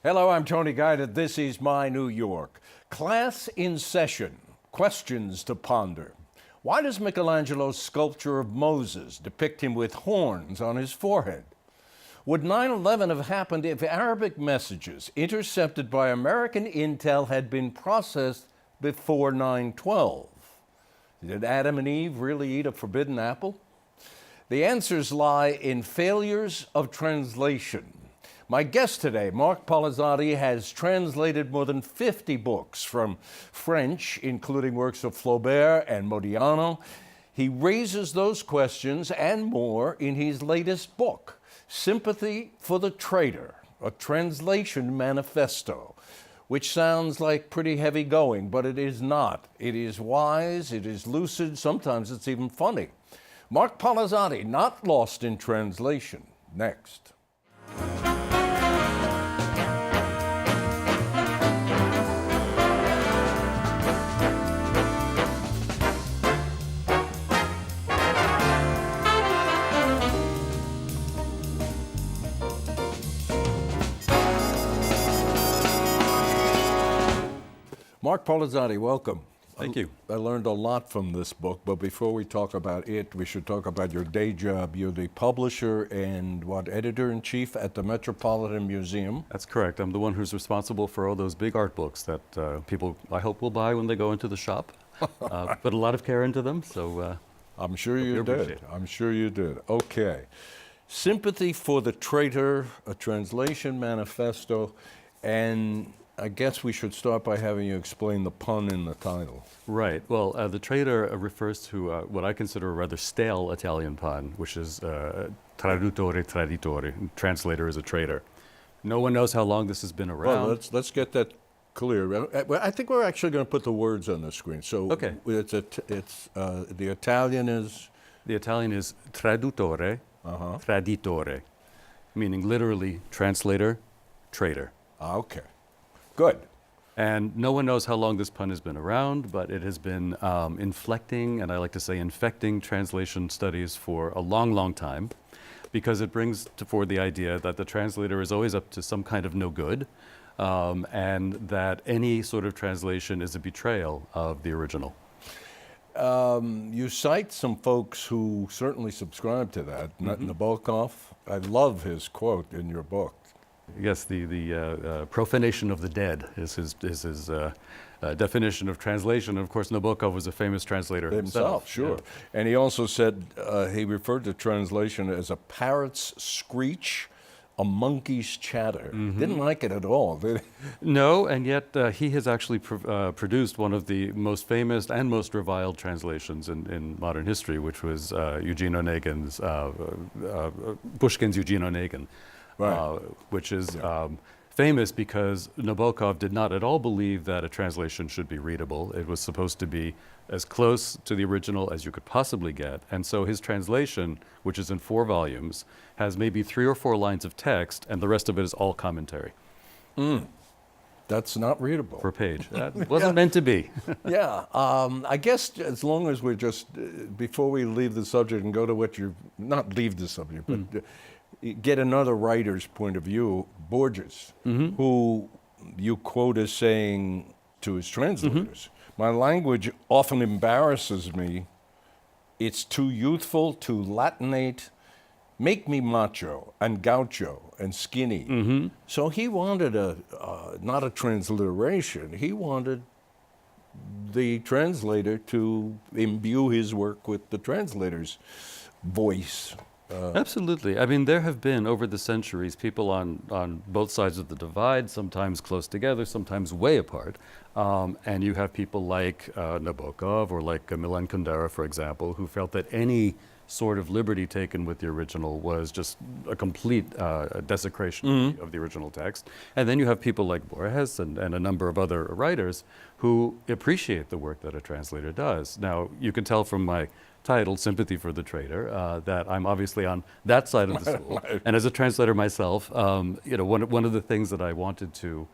Hello, I'm Tony Guida. This is My New York. Class in session. Questions to ponder. Why does Michelangelo's sculpture of Moses depict him with horns on his forehead? Would 9/11 have happened if Arabic messages intercepted by American intel had been processed before 9/12? Did Adam and Eve really eat a forbidden apple? The answers lie in failures of translation. My guest today, Mark Polizzotti, has translated more than 50 books from French, including works of Flaubert and Modiano. He raises those questions and more in his latest book, Sympathy for the Traitor, a translation manifesto, which sounds like pretty heavy going, but it is not. It is wise, it is lucid, sometimes it's even funny. Mark Polizzotti, not lost in translation. Next. Mark Polizzotti, welcome. Thank you. I learned a lot from this book, but before we talk about it, we should talk about your day job. You're the publisher and editor-in-chief at the Metropolitan Museum. That's correct. I'm the one who's responsible for all those big art books that people, I hope, will buy when they go into the shop. Put a lot of care into them, so I'm sure you did. I'm sure you did. Okay. Sympathy for the Traitor, a translation manifesto, and I guess we should start by having you explain the pun in the title. Right. Well, the Traitor refers to what I consider a rather stale Italian pun, which is traduttore traditore. Translator is a traitor. No one knows how long this has been around. Well, let's get that clear. I think we're actually going to put the words on the screen. So okay. The Italian is? The Italian is traduttore traditore, meaning literally translator, traitor. Okay. Good. And no one knows how long this pun has been around, but it has been inflecting, and I like to say infecting, translation studies for a long, long time, because it brings forward the idea that the translator is always up to some kind of no good, and that any sort of translation is a betrayal of the original. You cite some folks who certainly subscribe to that. Nabokov, I love his quote in your book. Yes, the profanation of the dead is his definition of translation. Of course, Nabokov was a famous translator himself. Sure. Yeah. And he also said he referred to translation as a parrot's screech, a monkey's chatter. Didn't like it at all, did he? No, and yet he has actually produced one of the most famous and most reviled translations in modern history, which was Eugene Onegin's, Pushkin's Eugene Onegin. Right. Which is famous because Nabokov did not at all believe that a translation should be readable. It was supposed to be as close to the original as you could possibly get. And so his translation, which is in 4 volumes, has maybe 3 or 4 lines of text, and the rest of it is all commentary. That's not readable. Per page. That wasn't meant to be. Yeah. I guess as long as we're just, before we leave the subject and go to what you're, not leave the subject, but get another writer's point of view, Borges, who you quote as saying to his translators, my language often embarrasses me. It's too youthful, too Latinate, make me macho and gaucho and skinny. So he wanted not a transliteration, he wanted the translator to imbue his work with the translator's voice. Absolutely. I mean, there have been, over the centuries, people on both sides of the divide, sometimes close together, sometimes way apart. And you have people like Nabokov or like Milan Kundera, for example, who felt that any sort of liberty taken with the original was just a complete desecration of the original text. And then you have people like Borges and a number of other writers who appreciate the work that a translator does. Now, you can tell from my title, Sympathy for the Traitor, that I'm obviously on that side of the stool. And as a translator myself, one of the things that I wanted to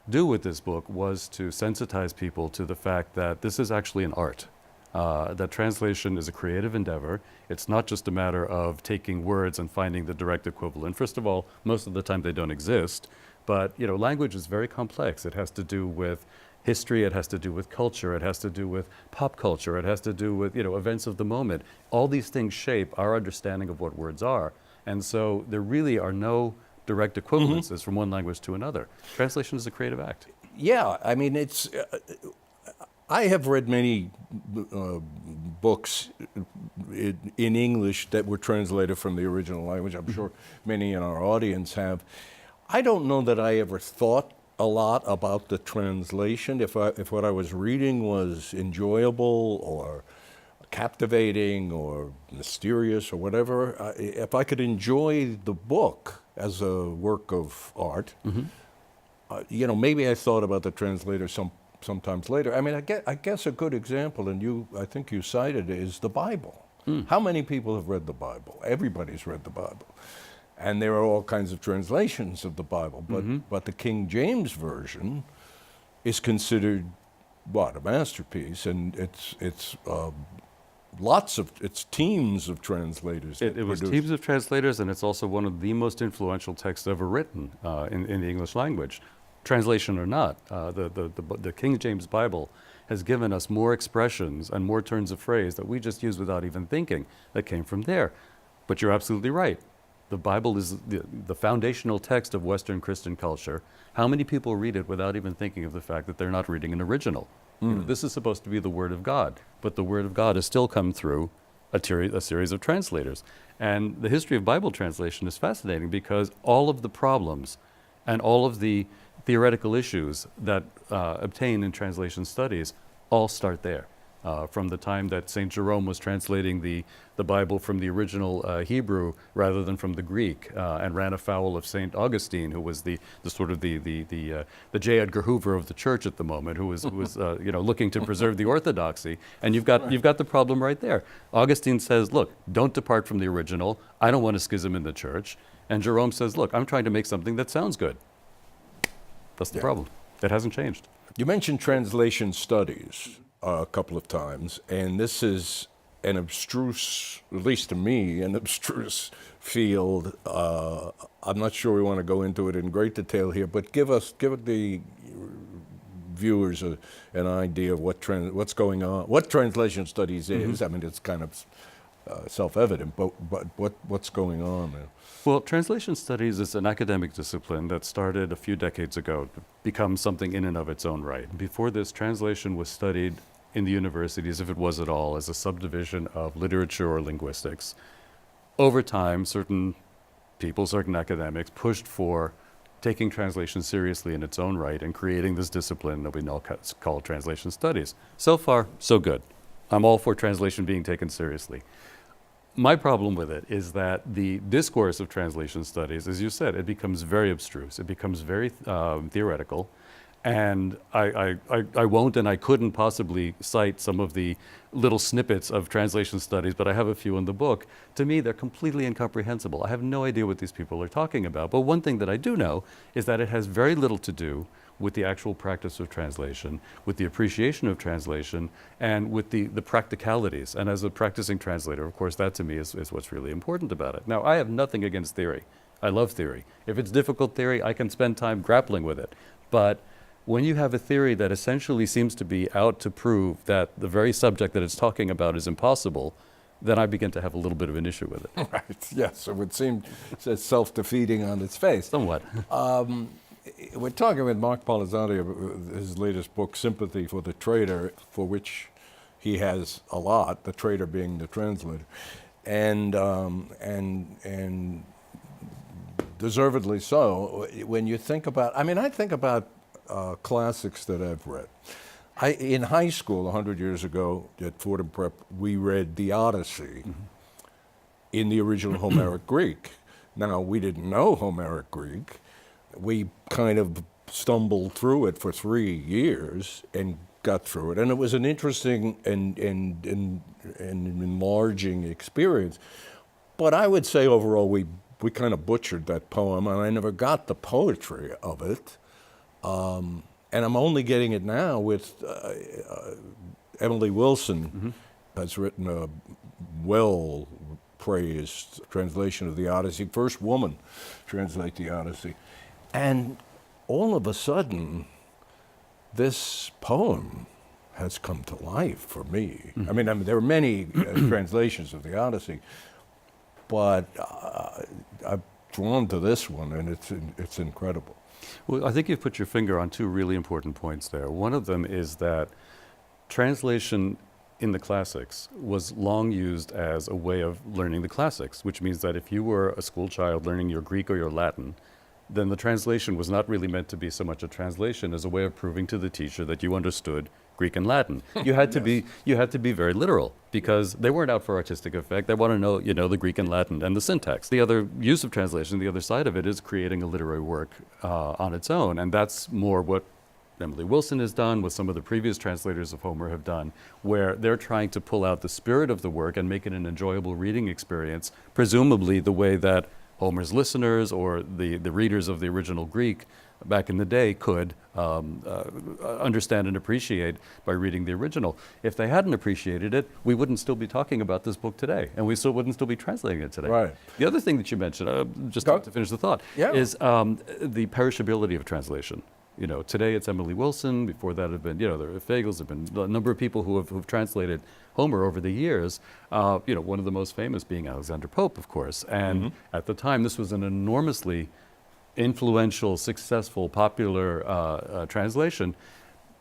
do with this book was to sensitize people to the fact that this is actually an art. That translation is a creative endeavor. It's not just a matter of taking words and finding the direct equivalent. First of all, most of the time they don't exist. But language is very complex. It has to do with history, it has to do with culture, it has to do with pop culture, it has to do with events of the moment. All these things shape our understanding of what words are. And so there really are no direct equivalences from one language to another. Translation is a creative act. Yeah, I mean, it's. I have read many books in English that were translated from the original language. I'm sure many in our audience have. I don't know that I ever thought a lot about the translation. If what I was reading was enjoyable or captivating or mysterious or whatever, if I could enjoy the book as a work of art, maybe I thought about the translator sometimes later. I mean, I guess a good example, and I think you cited, is the Bible. How many people have read the Bible? Everybody's read the Bible. And there are all kinds of translations of the Bible, but the King James Version is considered, a masterpiece, and it's teams of translators. It was teams of translators, and it's also one of the most influential texts ever written in the English language. Translation or not, the King James Bible has given us more expressions and more turns of phrase that we just use without even thinking that came from there. But you're absolutely right. The Bible is the foundational text of Western Christian culture. How many people read it without even thinking of the fact that they're not reading an original? This is supposed to be the Word of God, but the Word of God has still come through a series of translators. And the history of Bible translation is fascinating because all of the problems and all of the theoretical issues that obtain in translation studies all start there. From the time that St. Jerome was translating the Bible from the original Hebrew rather than from the Greek, and ran afoul of St. Augustine, who was the J. Edgar Hoover of the church at the moment, who was looking to preserve the orthodoxy. And you've got the problem right there. Augustine says, look, don't depart from the original. I don't want a schism in the church. And Jerome says, look, I'm trying to make something that sounds good. That's the problem. It hasn't changed. You mentioned translation studies a couple of times, and this is an abstruse, at least to me, an abstruse field. I'm not sure we want to go into it in great detail here, but give the viewers an idea of what's going on, what translation studies is. I mean, it's kind of self-evident, but what's going on there? Well, translation studies is an academic discipline that started a few decades ago to become something in and of its own right. Before this, translation was studied in the universities, if it was at all, as a subdivision of literature or linguistics. Over time, certain people, certain academics, pushed for taking translation seriously in its own right and creating this discipline that we now call translation studies. So far, so good. I'm all for translation being taken seriously. My problem with it is that the discourse of translation studies, as you said, it becomes very abstruse. It becomes very theoretical. And I won't and I couldn't possibly cite some of the little snippets of translation studies, but I have a few in the book. To me, they're completely incomprehensible. I have no idea what these people are talking about. But one thing that I do know is that it has very little to do with the actual practice of translation, with the appreciation of translation, and with the practicalities. And as a practicing translator, of course, that to me is what's really important about it. Now, I have nothing against theory. I love theory. If it's difficult theory, I can spend time grappling with it. But when you have a theory that essentially seems to be out to prove that the very subject that it's talking about is impossible, then I begin to have a little bit of an issue with it. Right, yes, it would seem self-defeating on its face. Somewhat. We're talking with Mark Polizzotti about his latest book, Sympathy for the Traitor, for which he has a lot, the traitor being the translator, and deservedly so. When you think about, I think about classics that I've read. In high school, 100 years ago at Fordham Prep, we read the Odyssey in the original Homeric Greek. Now, we didn't know Homeric Greek. We kind of stumbled through it for 3 years and got through it. And it was an interesting and enlarging experience. But I would say overall we kind of butchered that poem, and I never got the poetry of it. And I'm only getting it now with Emily Wilson has written a well-praised translation of the Odyssey, first woman to translate the Odyssey. And all of a sudden, this poem has come to life for me. I mean, there are many translations of the Odyssey, but I'm drawn to this one, and it's incredible. Well, I think you've put your finger on two really important points there. One of them is that translation in the classics was long used as a way of learning the classics, which means that if you were a school child learning your Greek or your Latin, then the translation was not really meant to be so much a translation as a way of proving to the teacher that you understood Greek and Latin. You had to be very literal, because they weren't out for artistic effect. They want to know, the Greek and Latin and the syntax. The other use of translation, the other side of it, is creating a literary work on its own, and that's more what Emily Wilson has done, what some of the previous translators of Homer have done, where they're trying to pull out the spirit of the work and make it an enjoyable reading experience, presumably the way that Homer's listeners or the readers of the original Greek back in the day could understand and appreciate by reading the original. If they hadn't appreciated it, we wouldn't still be talking about this book today, and we still wouldn't still be translating it today. Right. The other thing that you mentioned, just to finish the thought, is the perishability of translation. Today it's Emily Wilson. Before that have been, there are Fagels. There have been a number of people who've translated Homer over the years. One of the most famous being Alexander Pope, of course. And at the time, this was an enormously influential, successful, popular translation.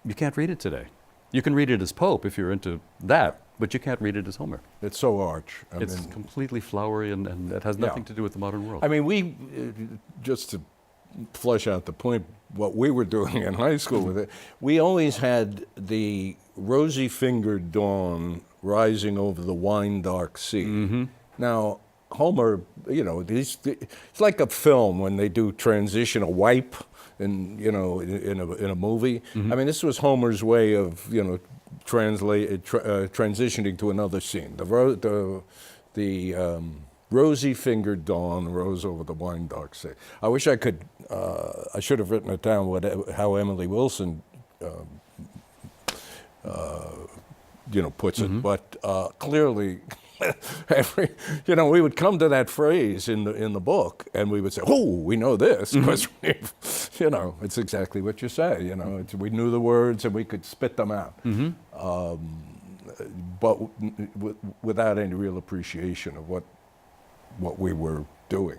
You can't read it today. You can read it as Pope if you're into that, but you can't read it as Homer. It's so arch. It's completely flowery, and it has nothing to do with the modern world. I mean, we, just to flesh out the point, what we were doing in high school with it, we always had the rosy-fingered dawn rising over the wine-dark sea. Now, Homer, it's like a film when they do transition, a wipe, in a movie. I mean, this was Homer's way of, transitioning to another scene. The rosy-fingered dawn rose over the wine-dark sea. I wish I could. I should have written it down. How Emily Wilson, puts it. But clearly, we would come to that phrase in the book, and we would say, "Oh, we know this," because it's exactly what you say. We knew the words and we could spit them out. But without any real appreciation of what we were doing.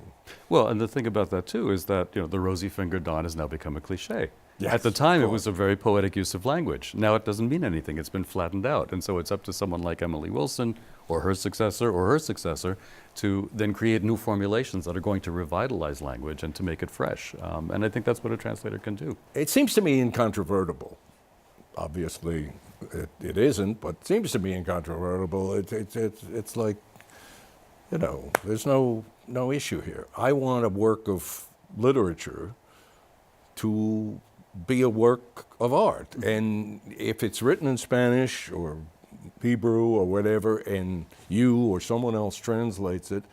Well, and the thing about that too is that the rosy-fingered dawn has now become a cliche. Yes, at the time, it was a very poetic use of language. Now it doesn't mean anything. It's been flattened out, and so it's up to someone like Emily Wilson or her successor to then create new formulations that are going to revitalize language and to make it fresh. And I think that's what a translator can do. It seems to me incontrovertible. Obviously, it isn't, but it seems to me incontrovertible. It's like, there's no issue here. I want a work of literature to be a work of art. And if it's written in Spanish or Hebrew or whatever, and you or someone else translates it,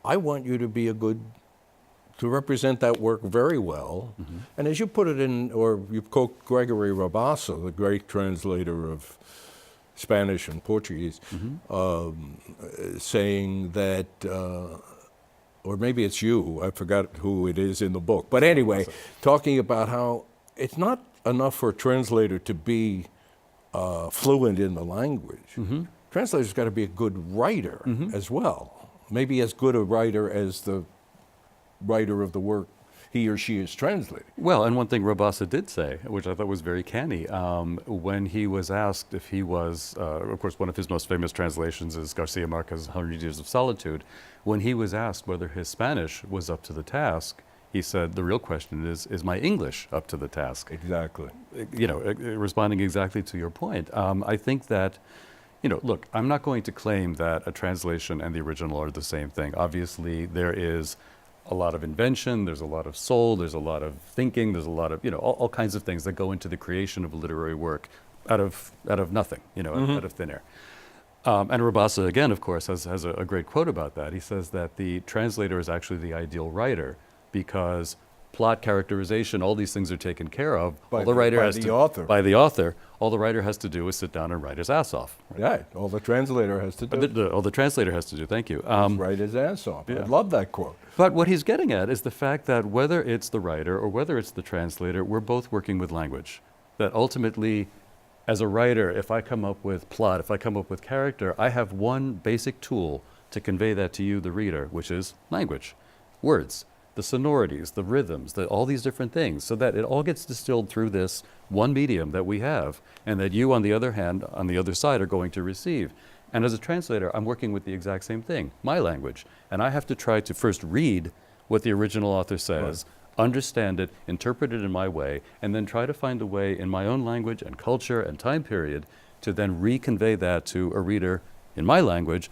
I want you to represent that work very well. And as you put it in, or you quote Gregory Rabassa, the great translator of Spanish and Portuguese, saying that, or maybe it's you, I forgot who it is in the book, but anyway, talking about how it's not enough for a translator to be fluent in the language. Translator's got to be a good writer as well, maybe as good a writer as the writer of the work he or she is translating. Well, and one thing Rabassa did say, which I thought was very canny, when he was asked if he was, of course, one of his most famous translations is Garcia Marquez's 100 Years of Solitude. When he was asked whether his Spanish was up to the task, he said, the real question is my English up to the task? Exactly. Responding exactly to your point. I think that, look, I'm not going to claim that a translation and the original are the same thing. Obviously, there is a lot of invention, there's a lot of soul, there's a lot of thinking, there's a lot of, all kinds of things that go into the creation of a literary work out of nothing, out of thin air. And Rabassa, again, of course, has a great quote about that. He says that the translator is actually the ideal writer because plot, characterization, all these things are taken care of. By All the writer by has the to, author. By the author. All the writer has to do is sit down and write his ass off. Right. All the translator has to do. All the translator has to do. Thank you. Write his ass off. I love that quote. But what he's getting at is the fact that whether it's the writer or whether it's the translator, we're both working with language. That ultimately, as a writer, if I come up with plot, if I come up with character, I have one basic tool to convey that to you, the reader, which is language, words, the sonorities, the rhythms, all these different things, so that it all gets distilled through this one medium that we have, and that you, on the other hand, on the other side, are going to receive. And as a translator, I'm working with the exact same thing, my language. And I have to try to first read what the original author says, understand it, interpret it in my way, and then try to find a way in my own language and culture and time period to then reconvey that to a reader in my language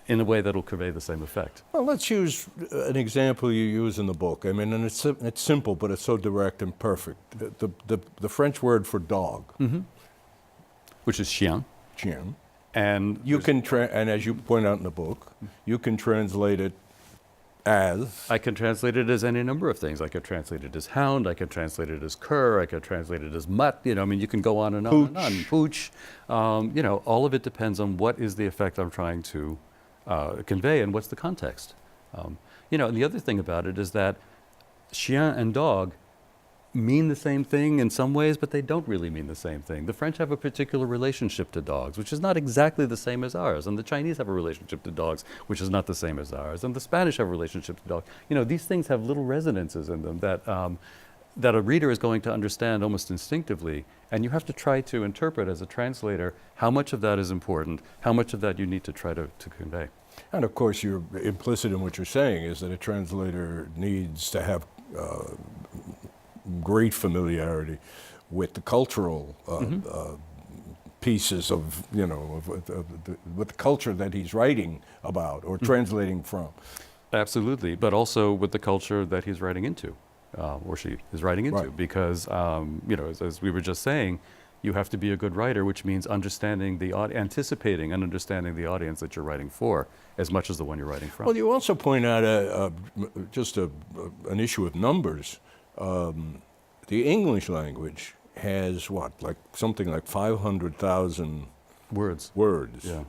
in a way that will convey the same effect. Well, let's use an example you use in the book. I mean, and it's simple, but it's so direct and perfect. The French word for dog. Which is chien. Chien. And you can, and as you point out in the book, you can translate it as? I can translate it as any number of things. I could translate it as hound, I could translate it as cur, I could translate it as mutt, I mean, you can go on and on and on. Pooch. All of it depends on what is the effect I'm trying to convey and what's the context. And the other thing about it is that chien and dog mean the same thing in some ways, but they don't really mean the same thing. The French have a particular relationship to dogs, which is not exactly the same as ours. And the Chinese have a relationship to dogs, which is not the same as ours. And the Spanish have a relationship to dogs. These things have little resonances in them that a reader is going to understand almost instinctively. And you have to try to interpret as a translator how much of that is important, how much of that you need to try to convey. And of course, you're implicit in what you're saying is that a translator needs to have great familiarity with the cultural pieces of, with the culture that he's writing about or translating from. Absolutely, but also with the culture that he's writing into, or she is writing into, Right. because, as we were just saying, you have to be a good writer, which means understanding anticipating and understanding the audience that you're writing for as much as the one you're writing from. Well, you also point out an issue of numbers. The English language has something like 500,000 words. Yeah.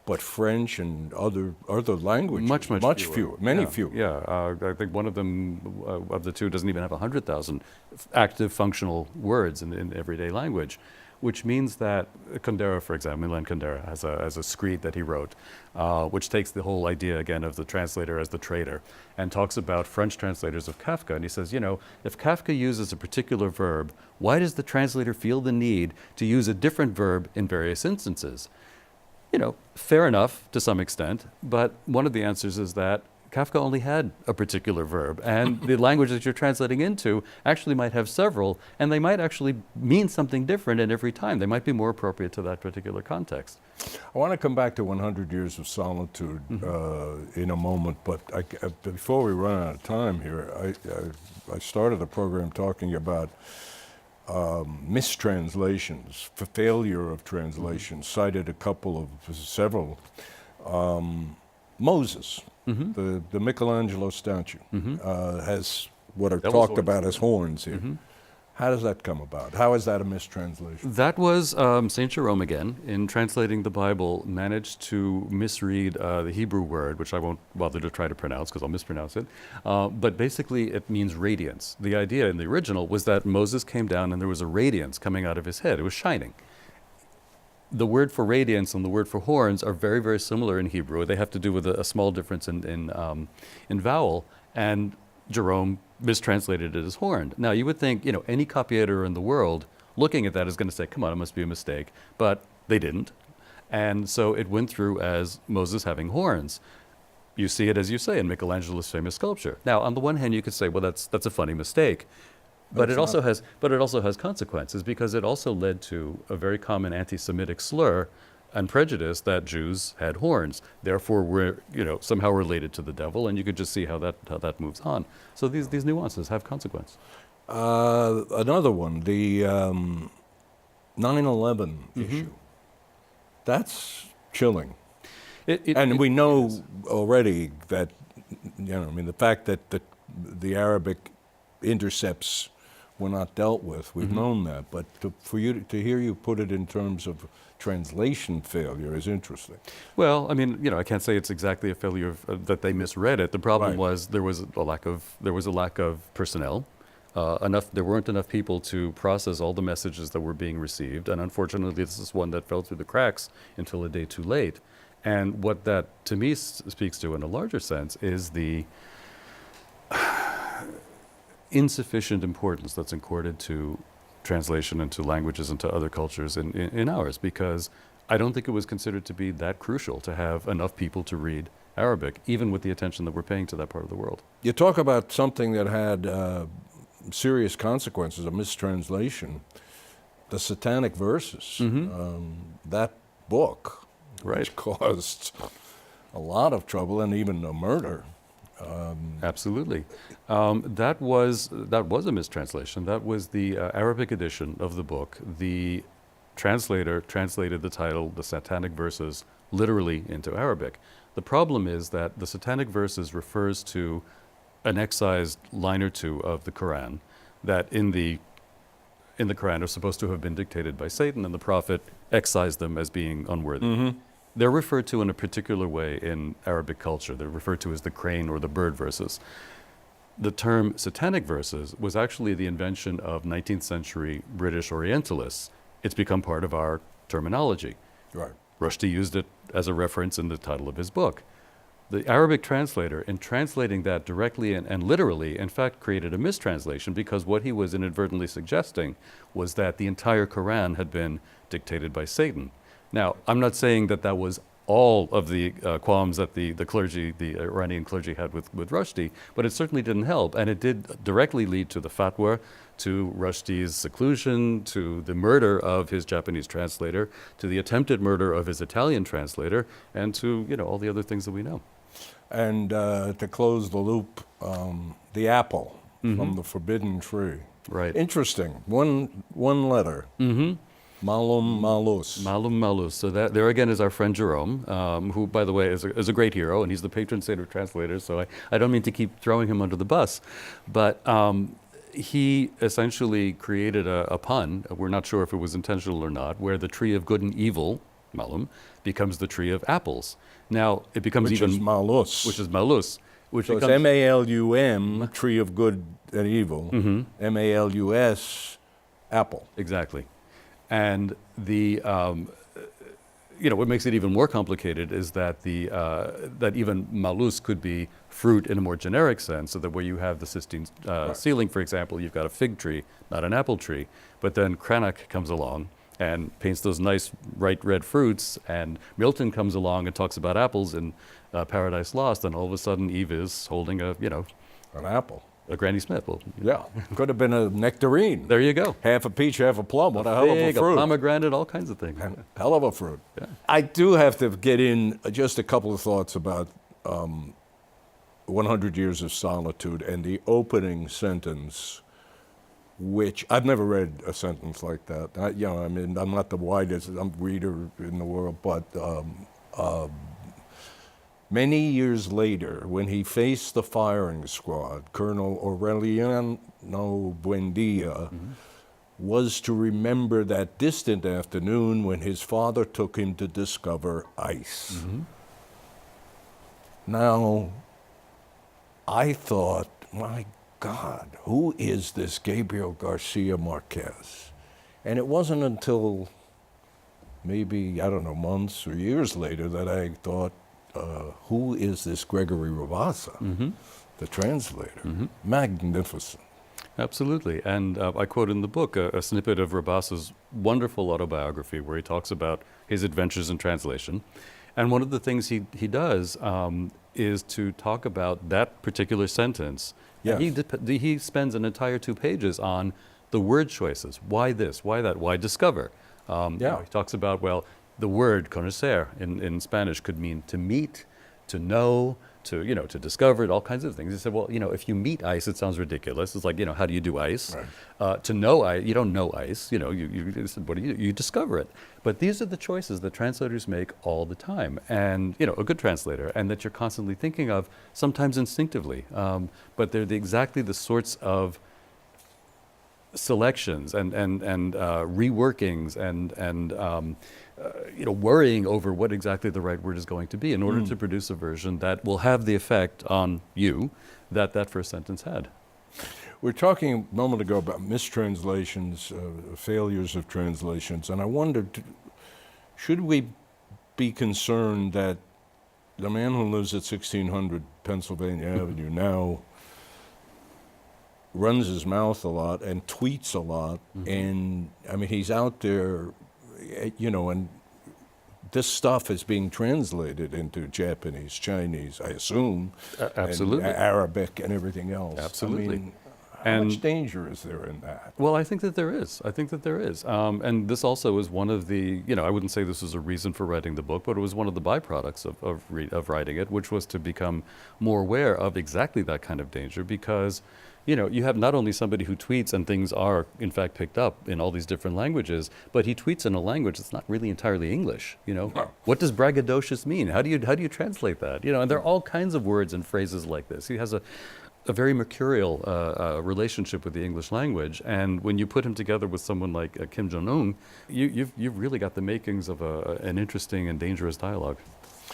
But French and other languages Much fewer, many fewer. Yeah, I think one of them, of the two, doesn't even have 100,000 active functional words in everyday language, which means that Kundera, for example, Milan Kundera has a screed that he wrote, which takes the whole idea again of the translator as the traitor, and talks about French translators of Kafka. And he says, if Kafka uses a particular verb, why does the translator feel the need to use a different verb in various instances? Fair enough to some extent, but one of the answers is that Kafka only had a particular verb, and the language that you're translating into actually might have several, and they might actually mean something different in every time. They might be more appropriate to that particular context. I want to come back to 100 Years of Solitude in a moment, but before we run out of time here, I started the program talking about mistranslations, failure of translation, cited several. Moses, the Michelangelo statue, has what are talked about as horns here. How does that come about? How is that a mistranslation? That was St. Jerome again, in translating the Bible, managed to misread the Hebrew word, which I won't bother to try to pronounce because I'll mispronounce it. But basically it means radiance. The idea in the original was that Moses came down and there was a radiance coming out of his head. It was shining. The word for radiance and the word for horns are very, very similar in Hebrew. They have to do with a small difference in vowel, and Jerome mistranslated it as horned. Now, you would think, any copy editor in the world looking at that is going to say, come on, it must be a mistake. But they didn't. And so it went through as Moses having horns. You see it, as you say, in Michelangelo's famous sculpture. Now, on the one hand, you could say, well, that's a funny mistake. But it also has consequences, because it also led to a very common anti-Semitic slur and prejudice that Jews had horns. Therefore, we're somehow related to the devil, and you could just see how that moves on. So these nuances have consequence. Another one, the 9/11 issue. That's chilling. We know already that the fact that the Arabic intercepts were not dealt with. We've known that, but for you to hear you put it in terms of translation failure is interesting. Well, I mean, I can't say it's exactly a failure that they misread it. The problem Right. was there was a lack of personnel. There weren't enough people to process all the messages that were being received, and unfortunately, this is one that fell through the cracks until a day too late. And what that, to me, speaks to in a larger sense is the insufficient importance that's accorded to translation into languages and to other cultures in ours, because I don't think it was considered to be that crucial to have enough people to read Arabic, even with the attention that we're paying to that part of the world. You talk about something that had serious consequences, a mistranslation, the Satanic Verses. That book, which caused a lot of trouble and even a murder. Absolutely. That was a mistranslation. That was the Arabic edition of the book. The translator translated the title, The Satanic Verses, literally into Arabic. The problem is that the Satanic Verses refers to an excised line or two of the Quran that in the Quran are supposed to have been dictated by Satan, and the Prophet excised them as being unworthy. They're referred to in a particular way in Arabic culture. They're referred to as the crane or the bird verses. The term Satanic Verses was actually the invention of 19th century British Orientalists. It's become part of our terminology. Right. Rushdie used it as a reference in the title of his book. The Arabic translator, in translating that directly and literally, in fact, created a mistranslation, because what he was inadvertently suggesting was that the entire Quran had been dictated by Satan. Now, I'm not saying that that was all of the qualms that the clergy, the Iranian clergy had with Rushdie, but it certainly didn't help. And it did directly lead to the fatwa, to Rushdie's seclusion, to the murder of his Japanese translator, to the attempted murder of his Italian translator, and to, all the other things that we know. And to close the loop, the apple from the forbidden tree. Right. Interesting. One letter. Malum malus. Malum malus. So that there again is our friend Jerome, who, by the way, is a great hero, and he's the patron saint of translators. So I don't mean to keep throwing him under the bus, but he essentially created a pun. We're not sure if it was intentional or not, where the tree of good and evil, malum, becomes the tree of apples. Now it becomes Which is malus. which is malus. Which So it's becomes M-A-L-U-M, tree of good and evil. M-A-L-U-S, apple. Exactly. And the what makes it even more complicated is that that even malus could be fruit in a more generic sense, so that where you have the Sistine ceiling, for example, you've got a fig tree, not an apple tree. But then Cranach comes along and paints those nice bright red fruits, and Milton comes along and talks about apples in Paradise Lost, and all of a sudden Eve is holding an apple. A Granny Smith. Well, Yeah, could have been a nectarine. there you go. Half a peach, half a plum. What a hell of a Fig, fruit. pomegranate, all kinds of things. Hell of a fruit. Yeah. I do have to get in just a couple of thoughts about 100 Years of Solitude and the opening sentence, which I've never read a sentence like that. I'm not the widest reader in the world, but many years later, when he faced the firing squad, Colonel Aureliano Buendia was to remember that distant afternoon when his father took him to discover ice. Now, I thought, my God, who is this Gabriel Garcia Marquez? And it wasn't until maybe, months or years later that I thought, who is this Gregory Rabassa, the translator? Magnificent. Absolutely. And I quote in the book a snippet of Rabassa's wonderful autobiography where he talks about his adventures in translation. And one of the things he does is to talk about that particular sentence. Yes. And he spends an entire 2 pages on the word choices. Why this? Why that? Why discover? He talks about, the word conocer in Spanish could mean to meet, to know, to discover it, all kinds of things. He said, if you meet ice, it sounds ridiculous. It's like, how do you do ice? Right. To know ice, you don't know ice. What do you do? You discover it. But these are the choices that translators make all the time, and a good translator, and that you're constantly thinking of, sometimes instinctively. But they're exactly the sorts of selections and reworkings and worrying over what exactly the right word is going to be in order to produce a version that will have the effect on you that that first sentence had. We're talking a moment ago about mistranslations, failures of translations, and I wondered, should we be concerned that the man who lives at 1600 Pennsylvania Avenue now runs his mouth a lot and tweets a lot, and I mean, he's out there, and this stuff is being translated into Japanese, Chinese, I assume, absolutely, and Arabic and everything else. Absolutely. I mean, how much danger is there in that? Well, I think that there is. And this also is one of the, I wouldn't say this was a reason for writing the book, but it was one of the byproducts of writing it, which was to become more aware of exactly that kind of danger because, you have not only somebody who tweets and things are, in fact, picked up in all these different languages, but he tweets in a language that's not really entirely English, No. What does braggadocious mean? How do you translate that? And there are all kinds of words and phrases like this. He has a very mercurial relationship with the English language, and when you put him together with someone like Kim Jong-un, you've really got the makings of an interesting and dangerous dialogue,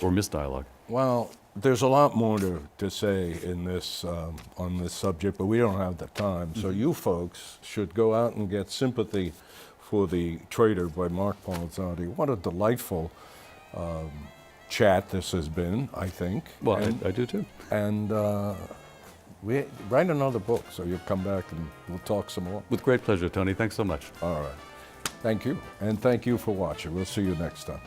or misdialogue. Well, there's a lot more to say in this on this subject, but we don't have the time. So you folks should go out and get Sympathy for the Traitor by Mark Polizzotti. What a delightful chat this has been, I think. Well, I do too. And we write another book, so you'll come back and we'll talk some more. With great pleasure, Tony. Thanks so much. All right. Thank you. And thank you for watching. We'll see you next time.